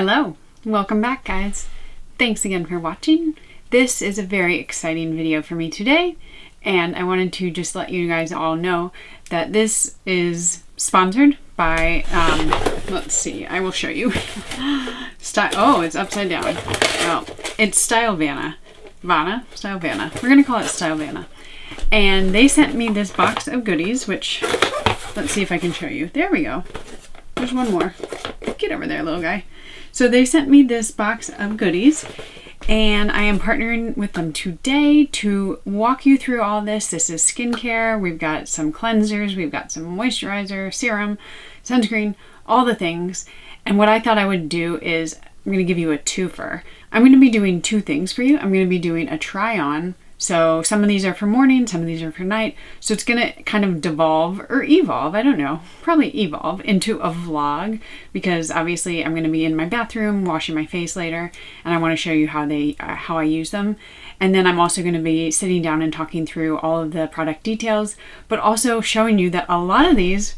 Hello, welcome back guys. Thanks again for watching. This is a very exciting video for me today, and I wanted to just let you guys all know that this is sponsored by, let's see, I will show you. Oh, it's upside down. Oh, it's stylevana. Stylevana. We're gonna call it stylevana. And they sent me this box of goodies, which, let's see if I can show you. There we go. There's one more. Get over there, little guy. So they sent me this box of goodies, and I am partnering with them today to walk you through all this. This is skincare. We've got some cleansers, we've got some moisturizer, serum, sunscreen, all the things. And what I thought I would do is I'm going to give you a twofer. I'm going to be doing two things for you. I'm going to be doing a try on. So some of these are for morning, some of these are for night. So it's gonna kind of devolve or evolve, I don't know, probably evolve into a vlog, because obviously I'm gonna be in my bathroom washing my face later, and I wanna show you how I use them. And then I'm also gonna be sitting down and talking through all of the product details, but also showing you that a lot of these,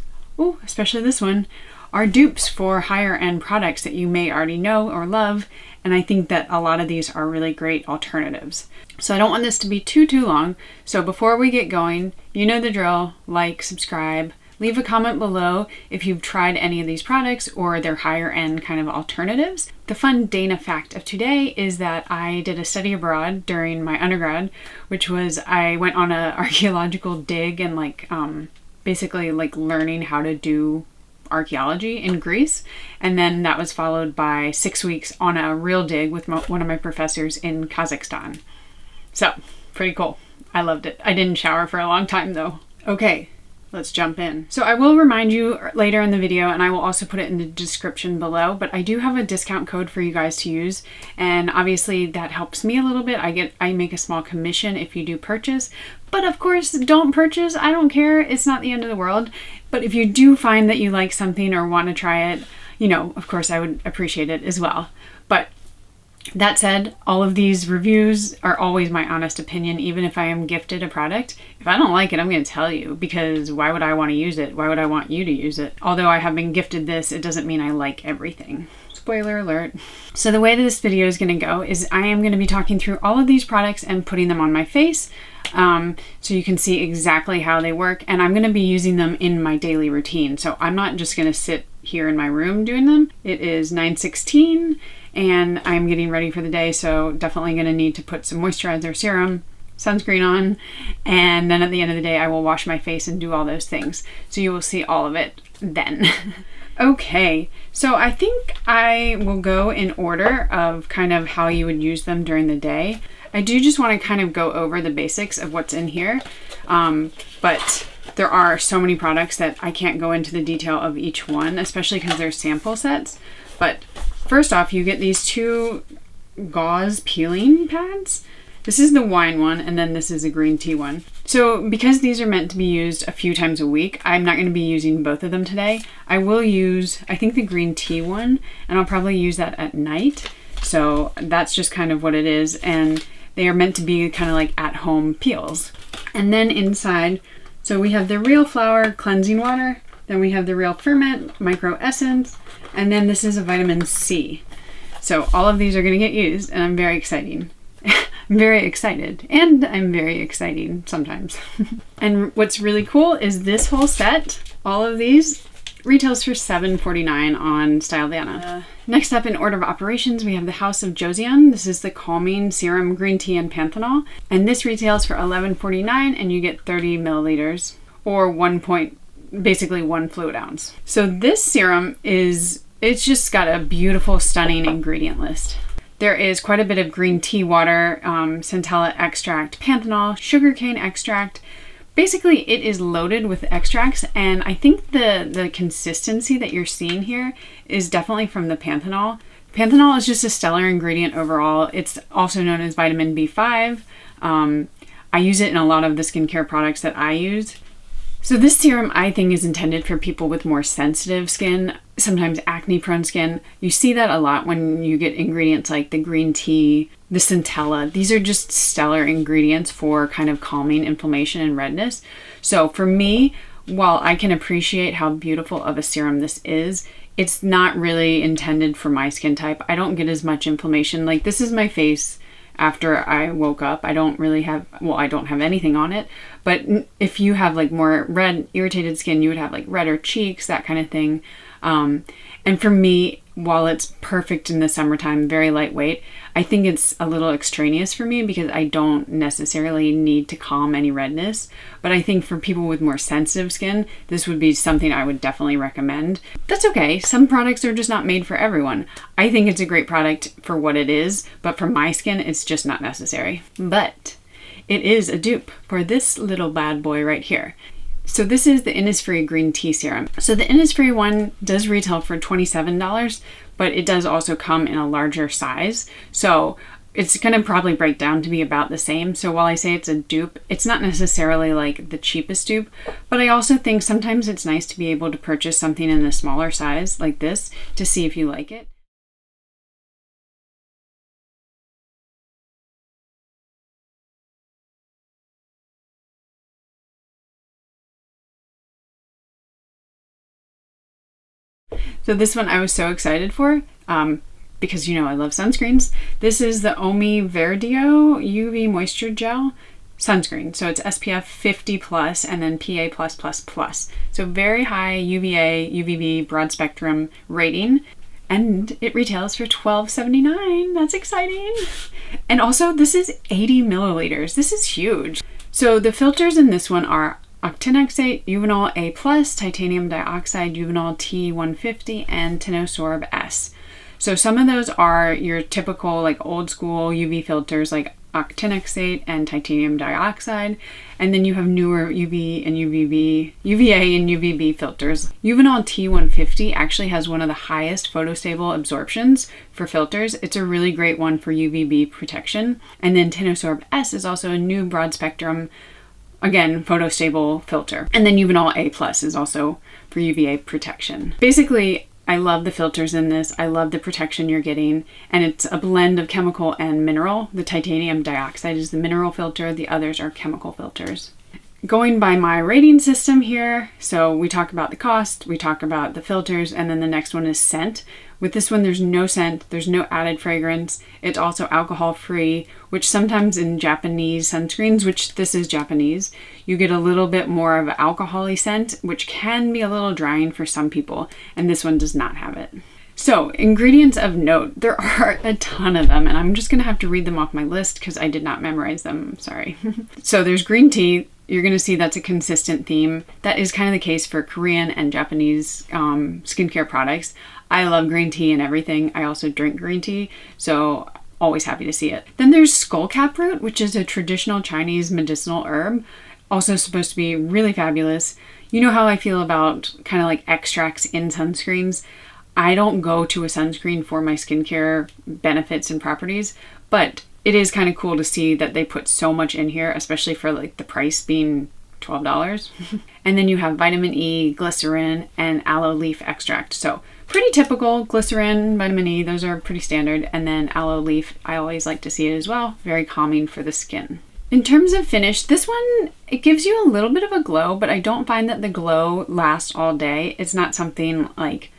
especially this one, are dupes for higher end products that you may already know or love. And I think that a lot of these are really great alternatives. So I don't want this to be too long. So before we get going, you know the drill: like, subscribe, leave a comment below if you've tried any of these products or their higher end kind of alternatives. The fun Dana fact of today is that I did a study abroad during my undergrad, which was I went on an archaeological dig and basically learning how to do archaeology in Greece, and then that was followed by 6 weeks on a real dig with one of my professors in Kazakhstan. So pretty cool. I loved it. I didn't shower for a long time though. Okay, let's jump in. So I will remind you later in the video, and I will also put it in the description below, but I do have a discount code for you guys to use, and obviously that helps me a little bit. I make a small commission if you do purchase, but of course don't purchase. I don't care. It's not the end of the world. But if you do find that you like something or want to try it, of course I would appreciate it as well. But that said, all of these reviews are always my honest opinion, even if I am gifted a product. If I don't like it, I'm going to tell you, because why would I want to use it? Why would I want you to use it? Although I have been gifted this, it doesn't mean I like everything. Spoiler alert. So the way that this video is going to go is I am going to be talking through all of these products and putting them on my face, so you can see exactly how they work, and I'm going to be using them in my daily routine. So I'm not just going to sit here in my room doing them. It is 9:16 and I'm getting ready for the day, so definitely going to need to put some moisturizer, serum, sunscreen on, and then at the end of the day I will wash my face and do all those things. So you will see all of it then. Okay, so I think I will go in order of kind of how you would use them during the day. I do just want to kind of go over the basics of what's in here, but there are so many products that I can't go into the detail of each one, especially because they're sample sets. But first off, you get these two gauze peeling pads. This is the wine one, and then this is a green tea one. So because these are meant to be used a few times a week, I'm not going to be using both of them today. I will use, I think, the green tea one, and I'll probably use that at night. So that's just kind of what it is, and they are meant to be kind of like at-home peels. And then inside, so we have the Real Flower cleansing water, then we have the Real Ferment micro essence, and then this is a vitamin C. So all of these are going to get used, and I'm very excited. I'm very excited, and I'm very exciting sometimes. And what's really cool is this whole set, all of these, retails for $7.49 on stylevana. Next up in order of operations, we have the House of Joseon. This is the calming serum, green tea, and panthenol. And this retails for $11.49, and you get 30 milliliters, or basically 1 fluid ounce. So this serum it's just got a beautiful, stunning ingredient list. There is quite a bit of green tea water, centella extract, panthenol, sugarcane extract. Basically, it is loaded with extracts, and I think the consistency that you're seeing here is definitely from the panthenol. Panthenol is just a stellar ingredient overall. It's also known as vitamin B5. I use it in a lot of the skincare products that I use. So this serum, I think, is intended for people with more sensitive skin, sometimes acne-prone skin. You see that a lot when you get ingredients like the green tea, the centella. These are just stellar ingredients for kind of calming inflammation and redness. So for me, while I can appreciate how beautiful of a serum this is, it's not really intended for my skin type. I don't get as much inflammation. Like, this is my face after I woke up. I don't really have, well, I don't have anything on it, but if you have like more red, irritated skin, you would have like redder cheeks, that kind of thing. And for me, while it's perfect in the summertime, very lightweight, I think it's a little extraneous for me because I don't necessarily need to calm any redness. But I think for people with more sensitive skin, this would be something I would definitely recommend. That's okay. Some products are just not made for everyone. I think it's a great product for what it is, but for my skin, it's just not necessary. But it is a dupe for this little bad boy right here. So this is the Innisfree green tea serum. So the Innisfree one does retail for $27, but it does also come in a larger size. So it's going to probably break down to be about the same. So while I say it's a dupe, it's not necessarily like the cheapest dupe, but I also think sometimes it's nice to be able to purchase something in a smaller size like this to see if you like it. So this one I was so excited for because, you know, I love sunscreens. This is the Verdio UV Moisture Gel sunscreen. So it's SPF 50 plus and then PA+++. So very high UVA, UVB broad spectrum rating. And it retails for $12.79. That's exciting. And also this is 80 milliliters. This is huge. So the filters in this one are octinoxate, Uvinol A+, titanium dioxide, Uvinol T150, and Tinosorb S. So some of those are your typical like old school UV filters like octinoxate and titanium dioxide, and then you have newer UV and UVA and UVB filters. Uvinol T150 actually has one of the highest photostable absorptions for filters. It's a really great one for UVB protection. And then Tinosorb S is also a new broad spectrum, again, photostable filter. And then Uvinol A+ is also for UVA protection. Basically, I love the filters in this. I love the protection you're getting. And it's a blend of chemical and mineral. The titanium dioxide is the mineral filter. The others are chemical filters. Going by my rating system here, so we talk about the cost, we talk about the filters, and then the next one is scent. With this one, there's no scent, there's no added fragrance. It's also alcohol-free, which sometimes in Japanese sunscreens, which this is Japanese, you get a little bit more of an alcohol-y scent, which can be a little drying for some people, and this one does not have it. So, ingredients of note. There are a ton of them, and I'm just gonna have to read them off my list because I did not memorize them, I'm sorry. So there's green tea. You're gonna see that's a consistent theme. That is kind of the case for Korean and Japanese skincare products. I love green tea and everything. I also drink green tea, so always happy to see it. Then there's skullcap root, which is a traditional Chinese medicinal herb, also supposed to be really fabulous. You know how I feel about kind of like extracts in sunscreens. I don't go to a sunscreen for my skincare benefits and properties, but it is kind of cool to see that they put so much in here, especially for like the price being $12. And then you have vitamin E, glycerin, and aloe leaf extract. So pretty typical. Glycerin, vitamin E, those are pretty standard. And then aloe leaf, I always like to see it as well. Very calming for the skin. In terms of finish, this one, it gives you a little bit of a glow, but I don't find that the glow lasts all day. It's not something like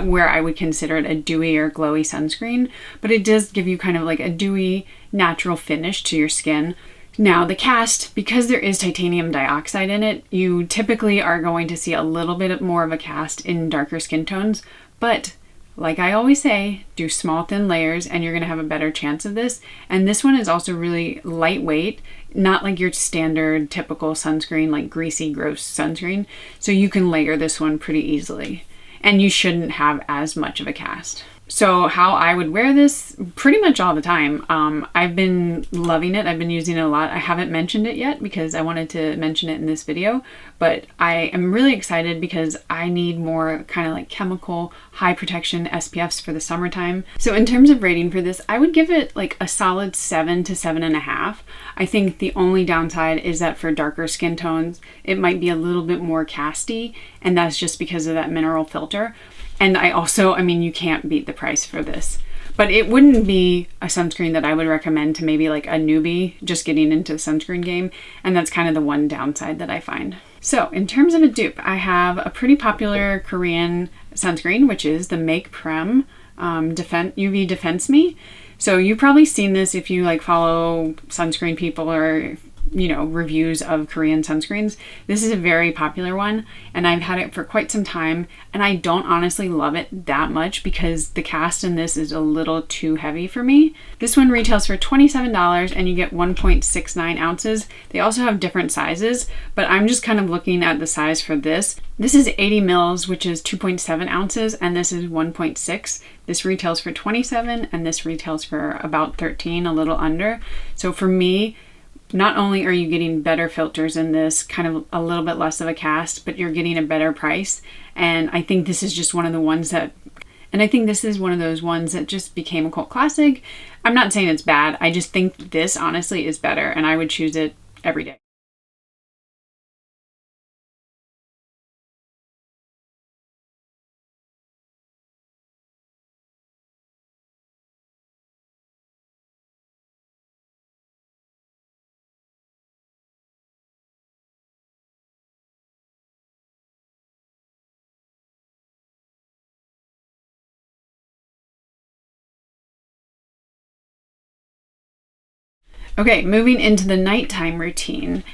where I would consider it a dewy or glowy sunscreen, but it does give you kind of like a dewy, natural finish to your skin. Now the cast, because there is titanium dioxide in it, you typically are going to see a little bit more of a cast in darker skin tones, but like I always say, do small thin layers and you're going to have a better chance of this. And this one is also really lightweight, not like your standard typical sunscreen, like greasy, gross sunscreen. So you can layer this one pretty easily. And you shouldn't have as much of a cast. So how I would wear this pretty much all the time. I've been loving it. I've been using it a lot. I haven't mentioned it yet because I wanted to mention it in this video, but I am really excited because I need more kind of like chemical, high protection SPFs for the summertime. So in terms of rating for this, I would give it like a solid 7 to 7.5. I think the only downside is that for darker skin tones, it might be a little bit more casty, and that's just because of that mineral filter. And I mean, you can't beat the price for this. But it wouldn't be a sunscreen that I would recommend to maybe like a newbie just getting into the sunscreen game. And that's kind of the one downside that I find. So in terms of a dupe, I have a pretty popular Korean sunscreen, which is the Make Prem UV Defense Me. So you've probably seen this if you like follow sunscreen people or, you know, reviews of Korean sunscreens. This is a very popular one, and I've had it for quite some time, and I don't honestly love it that much because the cast in this is a little too heavy for me. This one retails for $27 and you get 1.69 ounces. They also have different sizes, but I'm just kind of looking at the size for this. This is 80 mils, which is 2.7 ounces, and this is 1.6. This retails for $27 and this retails for about $13, a little under. So for me, not only are you getting better filters in this, kind of a little bit less of a cast, but you're getting a better price. And I think this is just one of the ones that, and I think this is one of those ones that just became a cult classic. I'm not saying it's bad. I just think this honestly is better, and I would choose it every day. Okay, moving into the nighttime routine.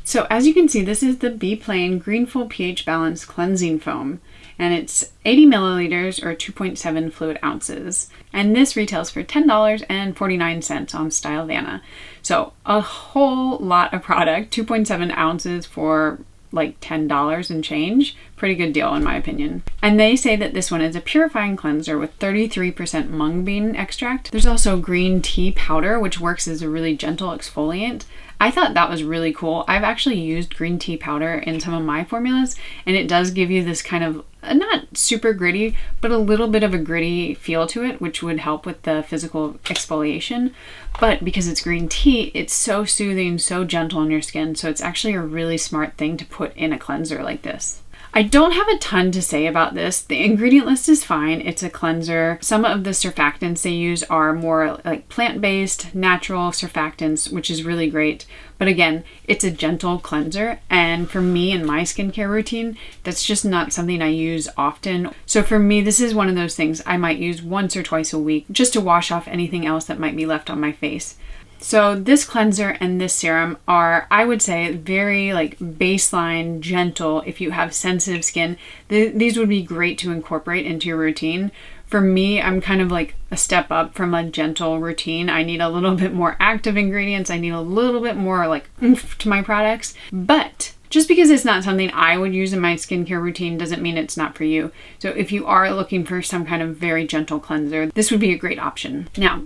So as you can see, this is the Be Plain Greenful pH Balance Cleansing Foam, and it's 80 milliliters or 2.7 fluid ounces. And this retails for $10.49 on stylevana. So a whole lot of product, 2.7 ounces for like $10 and change. Pretty good deal in my opinion. And they say that this one is a purifying cleanser with 33% mung bean extract. There's also green tea powder, which works as a really gentle exfoliant. I thought that was really cool. I've actually used green tea powder in some of my formulas, and it does give you this kind of, not super gritty, but a little bit of a gritty feel to it, which would help with the physical exfoliation. But because it's green tea, it's so soothing, so gentle on your skin, so it's actually a really smart thing to put in a cleanser like this. I don't have a ton to say about this. The ingredient list is fine. It's a cleanser. Some of the surfactants they use are more like plant-based, natural surfactants, which is really great. But again, it's a gentle cleanser. And for me and my skincare routine, that's just not something I use often. So for me, this is one of those things I might use once or twice a week just to wash off anything else that might be left on my face. So this cleanser and this serum are, I would say, very like baseline, gentle. If you have sensitive skin, these would be great to incorporate into your routine. For me, I'm kind of like a step up from a gentle routine. I need a little bit more active ingredients. I need a little bit more like oomph to my products. But just because it's not something I would use in my skincare routine doesn't mean it's not for you. So if you are looking for some kind of very gentle cleanser, this would be a great option. Now,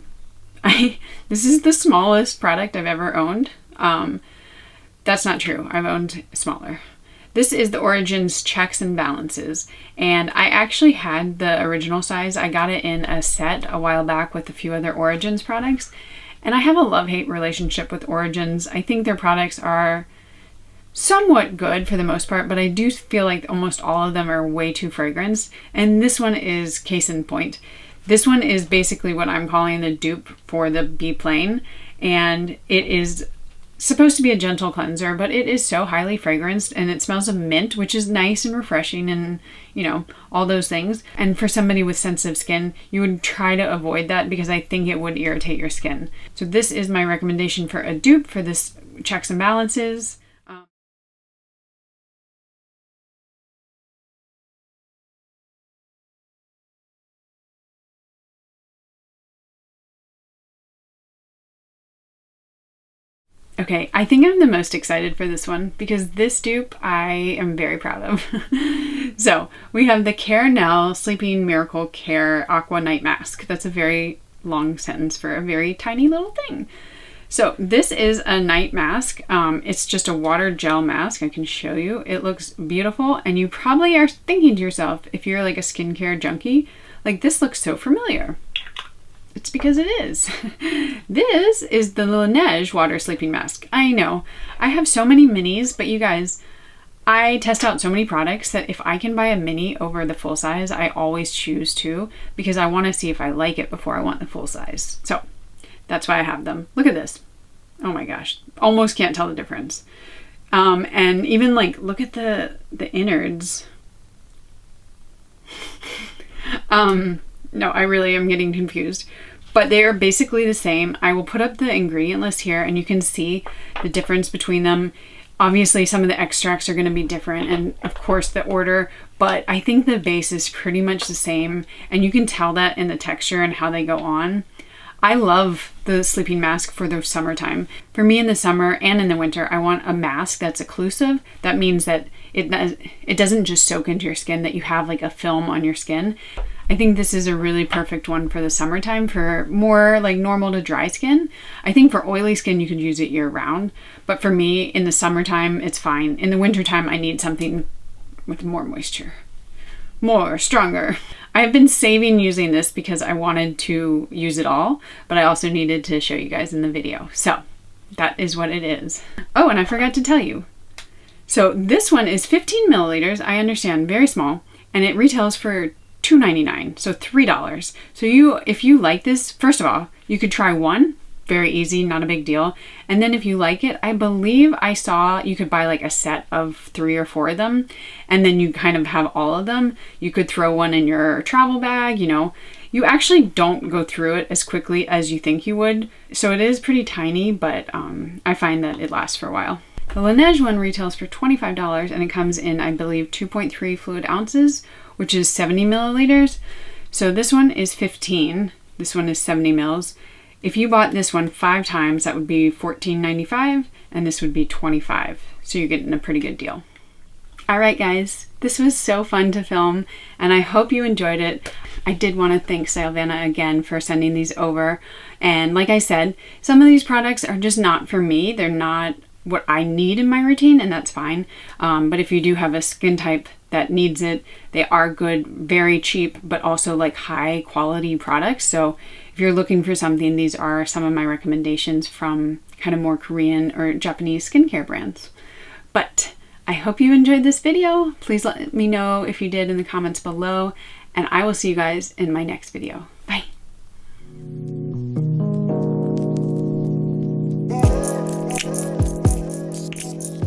this is the smallest product I've ever owned. That's not true. I've owned smaller. This is the Origins Checks and Balances, and I actually had the original size. I got it in a set a while back with a few other Origins products, and I have a love-hate relationship with Origins. I think their products are somewhat good for the most part, but I do feel like almost all of them are way too fragranced, and this one is case in point. This one is basically what I'm calling the dupe for the Be Plain, and it is supposed to be a gentle cleanser, but it is so highly fragranced, and it smells of mint, which is nice and refreshing and, you know, all those things. And for somebody with sensitive skin, you would try to avoid that because I think it would irritate your skin. So this is my recommendation for a dupe for this Checks and Balances. Okay, I think I'm the most excited for this one because this dupe I am very proud of. So we have the Care Sleeping Miracle Care Aqua Night Mask. That's a very long sentence for a very tiny little thing. So this is a night mask. It's just a water gel mask. I can show you. It looks beautiful, and you probably are thinking to yourself, if you're like a skincare junkie, like this looks so familiar. It's because it is. This is the Laneige Water Sleeping Mask. I know, I have so many minis, but you guys, I test out so many products that if I can buy a mini over the full size, I always choose to because I want to see if I like it before I want the full size. So that's why I have them. Look at this. Oh my gosh, almost can't tell the difference. And even like, look at the innards. No, I really am getting confused. But they are basically the same. I will put up the ingredient list here and you can see the difference between them. Obviously, some of the extracts are going to be different and of course the order, but I think the base is pretty much the same and you can tell that in the texture and how they go on. I love the sleeping mask for the summertime. For me in the summer and in the winter, I want a mask that's occlusive. That means that it doesn't just soak into your skin, that you have like a film on your skin. I think this is a really perfect one for the summertime for more like normal to dry skin. I think for oily skin, you could use it year round, but for me in the summertime, it's fine. In the wintertime, I need something with more moisture, more stronger. I have been saving using this because I wanted to use it all, but I also needed to show you guys in the video. So that is what it is. Oh, and I forgot to tell you. So this one is 15 milliliters. I understand, very small, and it retails for $2.99, so $3. So if you like this, first of all, you could try one, very easy, not a big deal. And then if you like it, I believe I saw you could buy like a set of 3 or 4 of them, and then you kind of have all of them. You could throw one in your travel bag, you know. You actually don't go through it as quickly as you think you would. So it is pretty tiny, but I find that it lasts for a while. The Laneige one retails for $25 and it comes in, I believe, 2.3 fluid ounces, which is 70 milliliters. So this one is 15. This one is 70 mils. If you bought this one 5 times, that would be $14.95 and this would be $25. So you're getting a pretty good deal. All right, guys, this was so fun to film and I hope you enjoyed it. I did want to thank stylevana again for sending these over. And like I said, some of these products are just not for me. They're not what I need in my routine, and that's fine. But if you do have a skin type that needs it, they are good, very cheap, but also like high quality products. So if you're looking for something, these are some of my recommendations from kind of more Korean or Japanese skincare brands. But I hope you enjoyed this video. Please let me know if you did in the comments below, and I will see you guys in my next video.